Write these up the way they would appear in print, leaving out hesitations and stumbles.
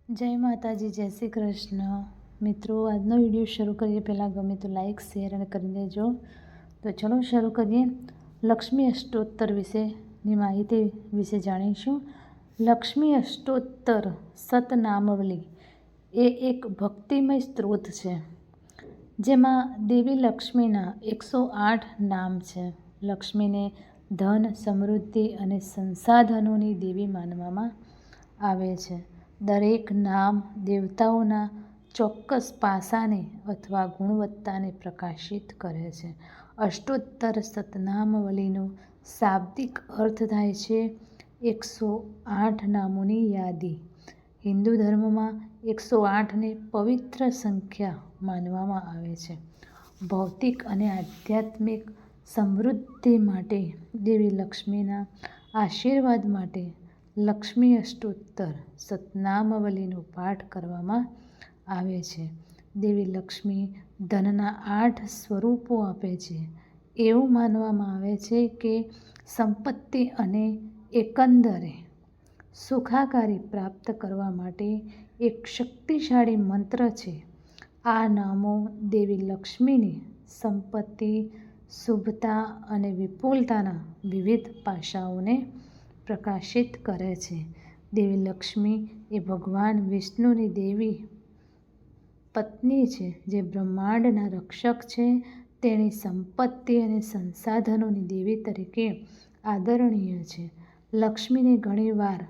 જય માતાજી, જય શ્રી કૃષ્ણ. મિત્રો, આજનો વિડીયો શરૂ કરીએ પહેલાં ગમે તો લાઈક શેર અને કરી દેજો. તો ચલો શરૂ કરીએ. લક્ષ્મી અષ્ટોત્તર વિશેની માહિતી વિશે જાણીશું. લક્ષ્મી અષ્ટોત્તર સતનામવલી એ એક ભક્તિમય સ્ત્રોત છે જેમાં દેવી લક્ષ્મીના 108 નામ છે. લક્ષ્મીને ધન, સમૃદ્ધિ અને સંસાધનોની દેવી માનવામાં આવે છે. દરેક નામ દેવતાઓના ચોક્કસ પાસાને અથવા ગુણવત્તાને પ્રકાશિત કરે છે. અષ્ટોત્તર શતનામાવલીનો શાબ્દિક અર્થ થાય છે 108 નામોની યાદી. હિન્દુ ધર્મમાં 108ને પવિત્ર સંખ્યા માનવામાં આવે છે. ભૌતિક અને આધ્યાત્મિક સમૃદ્ધિ માટે દેવી લક્ષ્મીના આશીર્વાદ માટે લક્ષ્મી અષ્ટોત્તર શતનામાવલીનો પાઠ કરવામાં આવે છે. દેવી લક્ષ્મી ધનના 8 સ્વરૂપો આપે છે. એવું માનવામાં આવે છે કે સંપત્તિ અને એકંદરે સુખાકારી પ્રાપ્ત કરવા માટે એક શક્તિશાળી મંત્ર છે. આ નામો દેવી લક્ષ્મીની સંપત્તિ, શુભતા અને વિપુલતાના વિવિધ પાસાઓને પ્રકાશિત કરે છે. દેવી લક્ષ્મી એ ભગવાન વિષ્ણુની દેવી પત્ની છે જે બ્રહ્માંડના રક્ષક છે. તેણી સંપત્તિ અને સંસાધનોની દેવી તરીકે આદરણીય છે. લક્ષ્મીને ઘણીવાર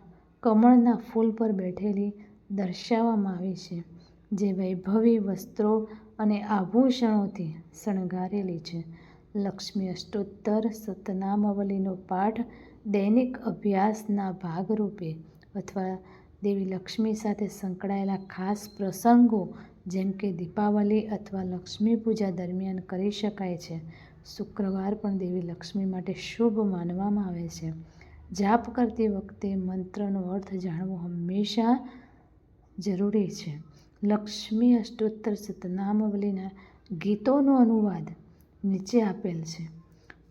કમળના ફૂલ પર બેઠેલી દર્શાવવામાં આવી છે, જે વૈભવી વસ્ત્રો અને આભૂષણોથી શણગારેલી છે. લક્ષ્મી અષ્ટોત્તર શતનામાવલીનો પાઠ દૈનિક અભ્યાસના ભાગરૂપે અથવા દેવી લક્ષ્મી સાથે સંકળાયેલા ખાસ પ્રસંગો જેમ કે દીપાવલી અથવા લક્ષ્મી પૂજા દરમિયાન કરી શકાય છે. શુક્રવાર પણ દેવી લક્ષ્મી માટે શુભ માનવામાં આવે છે. જાપ કરતી વખતે મંત્રનો અર્થ જાણવો હંમેશા જરૂરી છે. લક્ષ્મી અષ્ટોત્તર શતનામાવલીના ગીતોનો અનુવાદ નીચે આપેલ છે.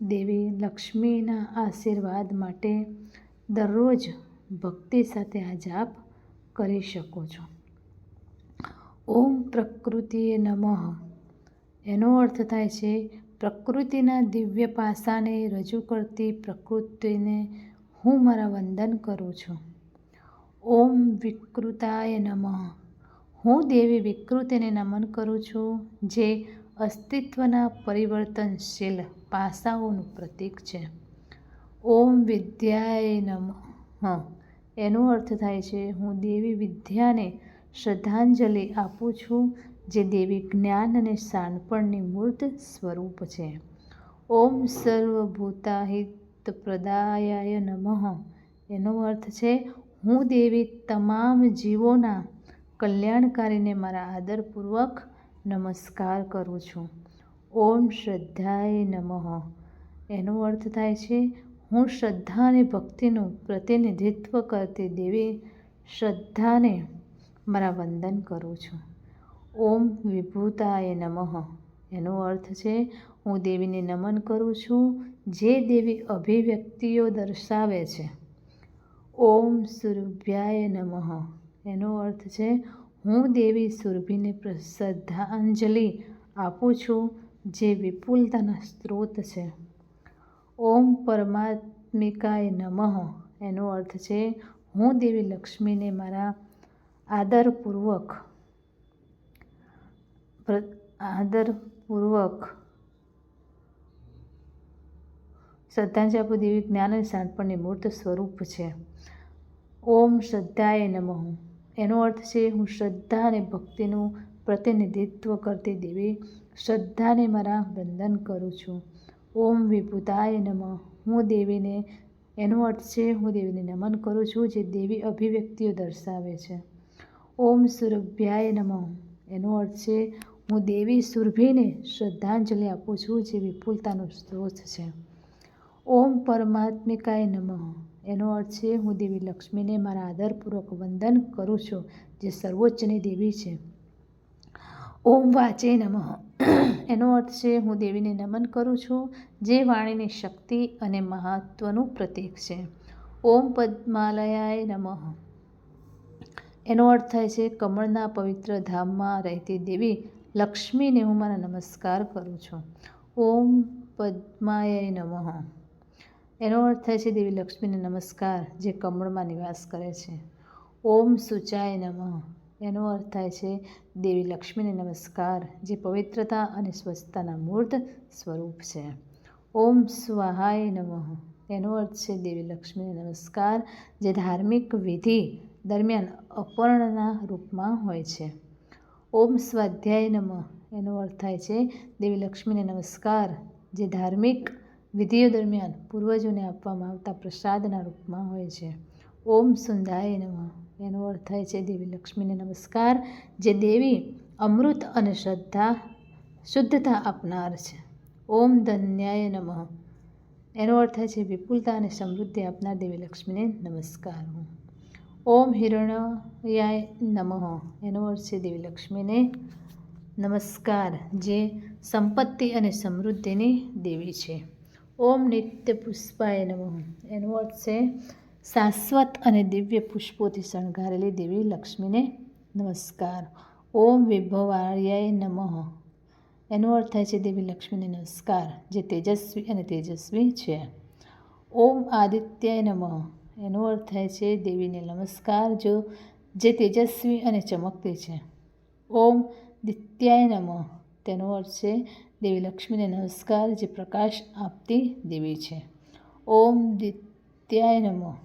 દેવી લક્ષ્મીના આશીર્વાદ માટે દરરોજ ભક્તિ સાથે આ જાપ કરી શકો છો. ઓમ પ્રકૃતિએ નમઃ એનો અર્થ થાય છે પ્રકૃતિના દિવ્ય પાસાને રજૂ કરતી પ્રકૃતિને હું મારા વંદન કરું છું. ઓમ વિકૃતાય નમઃ હું દેવી વિકૃતિને નમન કરું છું, જે અસ્તિત્વના પરિવર્તનશીલ પાસાઓનું પ્રતીક છે. ઓમ વિદ્યાય નમઃ એનો અર્થ થાય છે હું દેવી વિદ્યાને શ્રદ્ધાંજલિ આપું છું, જે દેવી જ્ઞાન અને શાણપણની મૂર્ત સ્વરૂપ છે. ઓમ સર્વભૂતાહિતપ્રદાય નમઃ એનો અર્થ છે હું દેવી તમામ જીવોના કલ્યાણકારીને મારા આદરપૂર્વક નમસ્કાર કરું છું. ઓમ શ્રદ્ધાય નમઃ એનો અર્થ થાય છે હું શ્રદ્ધા અને ભક્તિનું પ્રતિનિધિત્વ કરતી દેવી શ્રદ્ધાને મારા વંદન કરું છું. ઓમ વિભૂતાય નમઃ એનો અર્થ છે હું દેવીને નમન કરું છું, જે દેવી અભિવ્યક્તિઓ દર્શાવે છે. ઓમ સુરભ્યાય નમઃ એનો અર્થ છે હું દેવી સુરભીને શ્રદ્ધાંજલિ આપું છું, જે વિપુલતાના સ્ત્રોત છે. ઓમ પરમાત્મિકાય નમઃ એનો અર્થ છે હું દેવી લક્ષ્મીને મારા આદરપૂર્વક શ્રદ્ધાંજલિ આપું. દેવી જ્ઞાન અને શાણપણની મૂર્ત સ્વરૂપ છે. ઓમ શ્રદ્ધાય નમઃ એનો અર્થ છે હું શ્રદ્ધા અને ભક્તિનું પ્રતિનિધિત્વ કરતી દેવી શ્રદ્ધાને મારા વંદન કરું છું. ઓમ વિભૂતાય નમઃ હું દેવીને એનો અર્થ છે હું દેવીને નમન કરું છું, જે દેવી અભિવ્યક્તિઓ દર્શાવે છે. ઓમ સુરભ્યાય નમઃ એનો અર્થ છે હું દેવી સુરભીને શ્રદ્ધાંજલિ આપું છું, જે વિપુલતાનો સ્ત્રોત છે. ઓમ પરમાત્મિકાય નમઃ એનો અર્થ છે હું દેવી લક્ષ્મીને મારા આદરપૂર્વક વંદન કરું છું, જે સર્વોચ્ચની દેવી છે. ઓમ વાચે નમઃ એનો અર્થ છે હું દેવીને નમન કરું છું, જે વાણીની શક્તિ અને મહત્વનું પ્રતીક છે. ઓમ પદ્માલયાય નમઃ એનો અર્થ થાય છે કમળના પવિત્ર ધામમાં રહેતી દેવી લક્ષ્મીને હું મારા નમસ્કાર કરું છું. ઓમ પદ્માય નમઃ. એનો અર્થ થાય છે દેવી લક્ષ્મીને નમસ્કાર જે કમળમાં નિવાસ કરે છે. ઓમ શુચાય નમઃ. એનો અર્થ થાય છે દેવી લક્ષ્મીને નમસ્કાર જે પવિત્રતા અને સ્વચ્છતાના મૂર્ત સ્વરૂપ છે. ઓમ સ્વાહાય નમઃ. એનો અર્થ છે દેવી લક્ષ્મીને નમસ્કાર જે ધાર્મિક વિધિ દરમિયાન અપર્ણના રૂપમાં હોય છે. ઓમ સ્વાધ્યાય નમઃ. એનો અર્થ થાય છે દેવી લક્ષ્મીને નમસ્કાર જે ધાર્મિક વિધિઓ દરમિયાન પૂર્વજોને આપવામાં આવતા પ્રસાદના રૂપમાં હોય છે. ઓમ સુંધાય નમઃ. એનો અર્થ થાય છે દેવી લક્ષ્મીને નમસ્કાર જે દેવી અમૃત અને શુદ્ધતા આપનાર છે. ઓમ ધન્યાય નમઃ. એનો અર્થ થાય છે વિપુલતા અને સમૃદ્ધિ આપનાર દેવી લક્ષ્મીને નમસ્કાર. ઓમ હિરણ્યાય નમઃ. એનો અર્થ છે દેવી લક્ષ્મીને નમસ્કાર જે સંપત્તિ અને સમૃદ્ધિની દેવી છે. ઓમ નિત્ય પુષ્પાય નમઃ. એનો અર્થ છે શાશ્વત અને દિવ્ય પુષ્પોથી શણગારેલી દેવી લક્ષ્મીને નમસ્કાર. ઓમ વિભવાર્યાય નમઃ. એનો અર્થ થાય છે દેવી લક્ષ્મીને નમસ્કાર જે તેજસ્વી અને તેજસ્વી છે. ઓમ આદિત્યાય નમઃ. એનો અર્થ થાય છે દેવીને નમસ્કાર જે તેજસ્વી અને ચમકતી છે. ઓમ દિત્યાય નમઃ. તેનો અર્થ છે દેવી લક્ષ્મીને નમસ્કાર જે પ્રકાશ આપતી દેવી છે. ઓમ દિત્યાય નમઃ.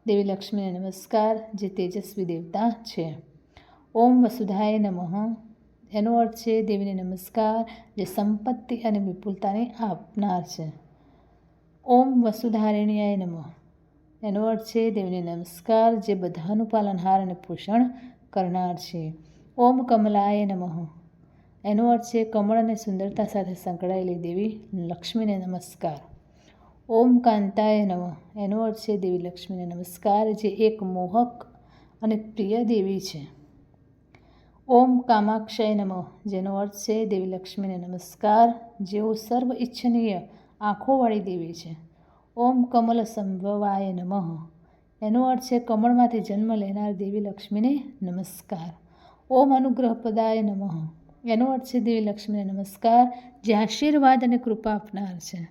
દેવી લક્ષ્મીને નમસ્કાર જે તેજસ્વી દેવતા છે. ઓમ વસુધાય નમઃ. એનો અર્થ છે દેવીને નમસ્કાર જે સંપત્તિ અને વિપુલતાને આપનાર છે. ઓમ વસુધારિણ્યાય નમઃ. એનો અર્થ છે દેવીને નમસ્કાર જે બધાનું પાલનહાર અને પોષણ કરનાર છે. ઓમ કમલાય નમઃ. એનો અર્થ છે કમળ અને સુંદરતા સાથે સંકળાયેલી દેવી લક્ષ્મીને નમસ્કાર. ઓમ કાંતાય નમઃ. એનો અર્થ છે દેવી લક્ષ્મીને નમસ્કાર જે એક મોહક અને પ્રિય દેવી છે. ઓમ કામાક્ષય નમઃ. જેનો અર્થ છે દેવી લક્ષ્મીને નમસ્કાર જેઓ સર્વ ઇચ્છનીય આંખોવાળી દેવી છે. ઓમ કમલ સંભવાય નમઃ. એનો અર્થ છે કમળમાંથી જન્મ લેનાર દેવી લક્ષ્મીને નમસ્કાર. ઓમ અનુગ્રહપ્રદાય નમઃ. એનો અર્થ છે દેવી લક્ષ્મીને નમસ્કાર જે આશીર્વાદ અને કૃપા આપનાર છે.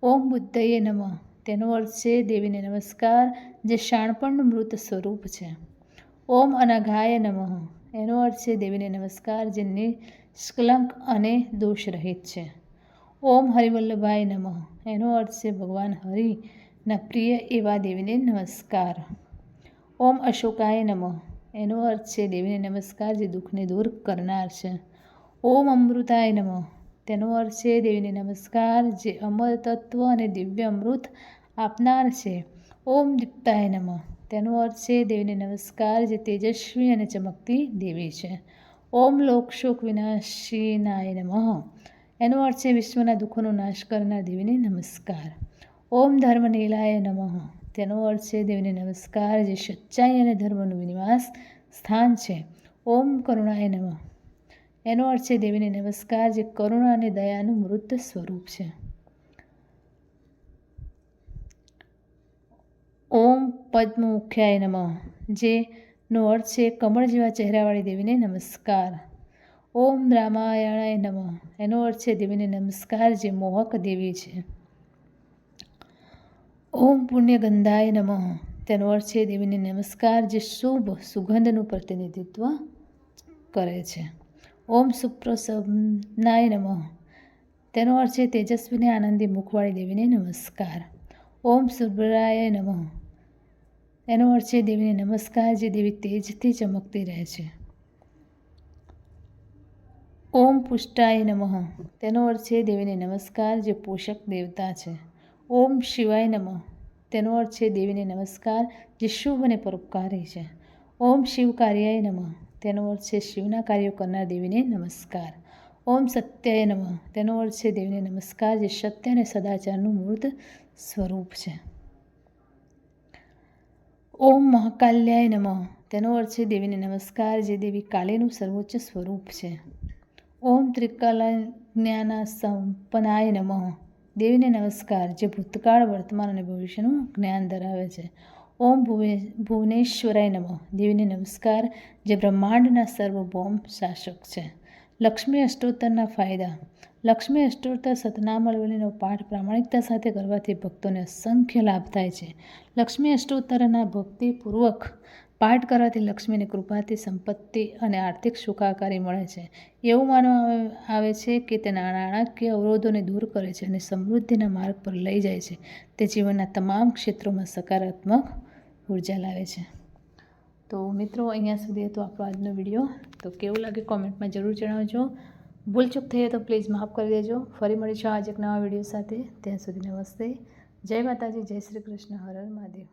ઓમ બુદ્ધયે નમઃ. તેનો અર્થ છે દેવીને નમસ્કાર જે શાણપણનું મૃત સ્વરૂપ છે. ઓમ અનઘાય નમઃ. એનો અર્થ છે દેવીને નમસ્કાર જે નિષ્કલંક અને દોષરહિત છે. ઓમ હરિવલ્લભાય નમઃ. એનો અર્થ છે ભગવાન હરિના પ્રિય એવા દેવીને નમસ્કાર. ઓમ અશોકાય નમઃ. એનો અર્થ છે દેવીને નમસ્કાર જે દુઃખને દૂર કરનાર છે. ઓમ અમૃતાય નમઃ. તેનો અર્થ છે દેવીને નમસ્કાર જે અમર તત્વ અને દિવ્ય અમૃત આપનાર છે. ઓમ દીપ્તાય નમઃ. તેનો અર્થ છે દેવીને નમસ્કાર જે તેજસ્વી અને ચમકતી દેવી છે. ઓમ લોકશોક વિનાશિનાય નમઃ. એનો અર્થ છે વિશ્વના દુઃખોનો નાશ કરનાર દેવીને નમસ્કાર. ઓમ ધર્મનીલાય નમઃ. તેનો અર્થ છે દેવીને નમસ્કાર જે સચ્ચાઈ અને ધર્મનું નિવાસ સ્થાન છે. ઓમ કરુણાય નમઃ. એનો અર્થ છે દેવીને નમસ્કાર જે કરુણા અને દયાનું મૂર્ત સ્વરૂપ છે. ઓમ પદ્મમુખ્યાય નમઃ. જેનો અર્થ છે કમળ જેવા ચહેરાવાળી દેવીને નમસ્કાર. ઓમ રામાયણાય નમઃ. એનો અર્થ છે દેવીને નમસ્કાર જે મોહક દેવી છે. ઓમ પુણ્યગંધાય નમઃ. તેનો અર્થ છે દેવીને નમસ્કાર જે શુભ સુગંધનું પ્રતિનિધિત્વ કરે છે. ઓમ સુપ્રસન્નાય નમઃ. તેનો અર્થ છે તેજસ્વીને આનંદી મુખવાળી દેવીને નમસ્કાર. ઓમ શુભ્રાય નમઃ. એનો અર્થ છે દેવીને નમસ્કાર જે દેવી તેજથી ચમકતી રહે છે. ઓમ પુષ્ટાય નમઃ. તેનો અર્થ છે દેવીને નમસ્કાર જે પોષક દેવતા છે. ઓમ શિવાય નમઃ. તેનો અર્થ છે દેવીને નમસ્કાર જે શુભ અને પરોપકારી છે. ઓમ શિવકાર્યાય નમઃ. તેનો અર્થ છે શિવના કાર્યો કરનાર દેવીને નમસ્કાર. ઓમ સત્યાય નમઃ. તેનો અર્થ છે દેવીને નમસ્કાર જે સત્ય અને સદાચારનું મૂર્ત સ્વરૂપ છે. ઓમ મહાકાલ્યાય નમઃ. તેનો અર્થ છે દેવીને નમસ્કાર જે દેવી કાલીનું સર્વોચ્ચ સ્વરૂપ છે. ઓમ ત્રિકાલજ્ઞાનસંપન્નાય નમઃ. દેવીને નમસ્કાર જે ભૂતકાળ વર્તમાન અને ભવિષ્યનું જ્ઞાન ધરાવે છે. ઓમ ભુવનેશ્વરાય નમઃ. દેવીને નમસ્કાર, જે બ્રહ્માંડના સર્વભૌમ શાસક છે. લક્ષ્મી અષ્ટોત્તરના ફાયદા. લક્ષ્મી અષ્ટોત્તર સતનામાવલીનો પાઠ પ્રામાણિકતા સાથે કરવાથી ભક્તોને અસંખ્ય લાભ થાય છે. લક્ષ્મી અષ્ટોત્તરના ભક્તિપૂર્વક પાઠ કરવાથી લક્ષ્મીની કૃપાથી સંપત્તિ અને આર્થિક સુખાકારી મળે છે. એવું માનવામાં આવે છે કે તે નાણાકીય અવરોધોને દૂર કરે છે અને સમૃદ્ધિના માર્ગ પર લઈ જાય છે. તે જીવનના તમામ ક્ષેત્રોમાં સકારાત્મક ઉર્જા લાવે છે. તો મિત્રો, અહીંયા સુધી હતો આપણો આજનો વિડીયો. તો કેવું લાગે કોમેન્ટમાં જરૂર જણાવજો. ભૂલચૂક થઈ તો પ્લીઝ માફ કરી દેજો. ફરી મળીશું આજ એક નવા વિડીયો સાથે. ત્યાં સુધી નમસ્તે. જય માતાજી, જય શ્રી કૃષ્ણ, હર હર મહાદેવ.